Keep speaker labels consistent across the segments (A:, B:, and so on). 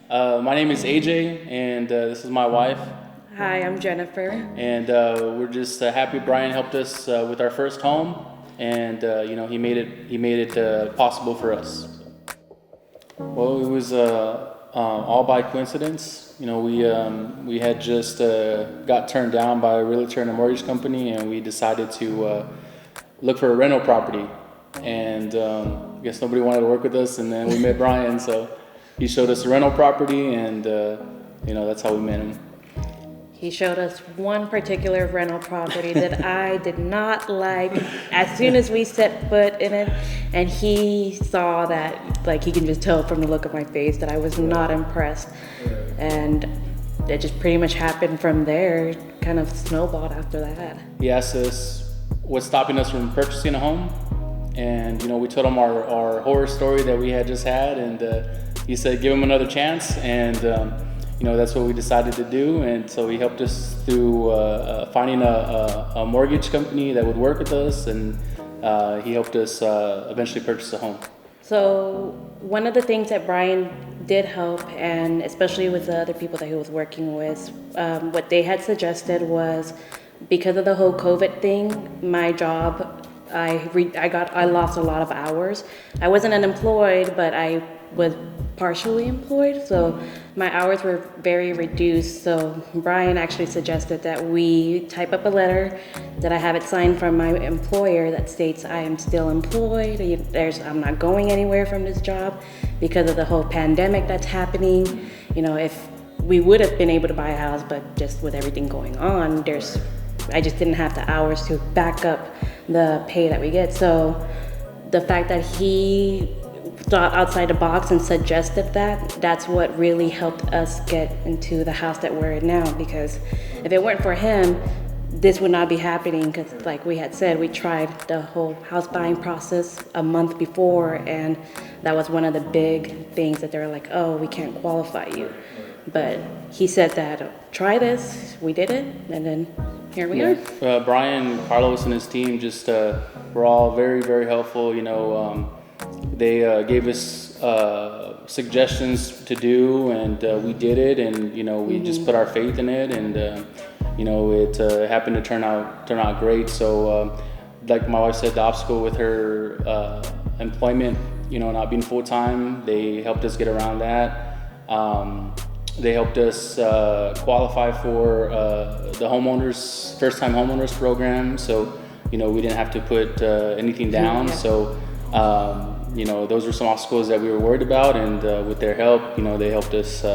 A: My name is AJ, and this is my wife.
B: Hi, I'm Jennifer.
A: And we're just happy Brian helped us with our first home, and he made it possible for us. Well, it was all by coincidence. We had just got turned down by a realtor and a mortgage company, and we decided to look for a rental property. And I guess nobody wanted to work with us, and then we met Brian, so he showed us a rental property, and that's how we met him.
B: He showed us one particular rental property that I did not like as soon as we set foot in it, and he saw that, like, he can just tell from the look of my face that I was not impressed. And it just pretty much happened from there. It kind of snowballed after that.
A: He asked us what's stopping us from purchasing a home, and we told him our horror story that we had just had, and he said give him another chance, and that's what we decided to do. And so he helped us through finding a mortgage company that would work with us, and he helped us eventually purchase a home.
B: So one of the things that Brian did help, and especially with the other people that he was working with, what they had suggested was, because of the whole COVID thing, my job, I lost a lot of hours. I wasn't unemployed, but I was partially employed, so my hours were very reduced. So Brian actually suggested that we type up a letter, that I have it signed from my employer that states I am still employed. I'm not going anywhere from this job because of the whole pandemic that's happening. If we would have been able to buy a house, but just with everything going on, I just didn't have the hours to back up the pay that we get. So the fact that he thought outside the box and suggested that's what really helped us get into the house that we're in now. Because if it weren't for him, this would not be happening. Because like we had said, we tried the whole house buying process a month before, and that was one of the big things that they were like, oh, we can't qualify you. But he said that, try this. We did it, and then here we are.
A: Brian, Carlos, and his team just were all very, very helpful. They gave us suggestions to do, and we did it, and we just put our faith in it, and it happened to turn out great. So like my wife said, the obstacle with her employment, not being full-time, they helped us get around that. They helped us qualify for the first-time homeowners program, so we didn't have to put anything down.
B: Yeah.
A: So those were some obstacles that we were worried about, and with their help, they helped us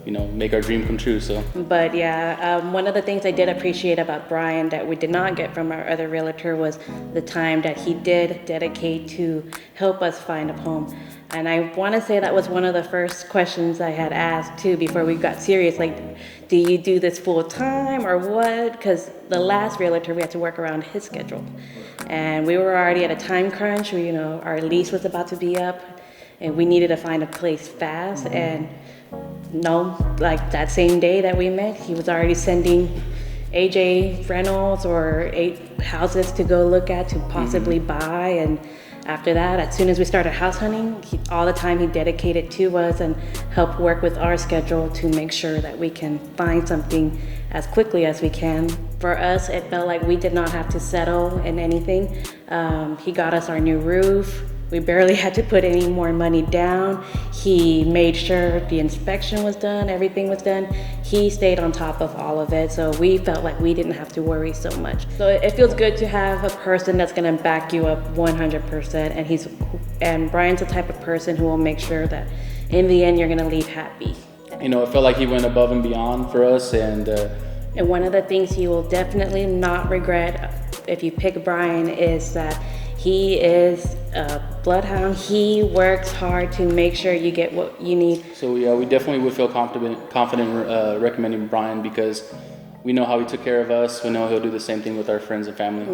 A: make our dream come true. So
B: But yeah, one of the things I did appreciate about Brian that we did not get from our other realtor was the time that he did dedicate to help us find a home. And I want to say that was one of the first questions I had asked too before we got serious. Like, do you do this full time or what? Because the last realtor, we had to work around his schedule. And we were already at a time crunch. Our lease was about to be up, and we needed to find a place fast. And no, like that same day that we met, he was already sending AJ rentals or 8 houses to go look at to possibly buy. And after that, as soon as we started house hunting, all the time he dedicated to us and helped work with our schedule to make sure that we can find something as quickly as we can. For us, it felt like we did not have to settle in anything. He got us our new roof. We barely had to put any more money down. He made sure the inspection was done, everything was done. He stayed on top of all of it, so we felt like we didn't have to worry so much. So it feels good to have a person that's gonna back you up 100%, and Brian's the type of person who will make sure that in the end you're gonna leave happy.
A: it felt like he went above and beyond for us, and
B: one of the things you will definitely not regret if you pick Brian is that he is a bloodhound. He works hard to make sure you get what you need.
A: So yeah, we definitely would feel confident recommending Brian, because we know how he took care of us. We know he'll do the same thing with our friends and family.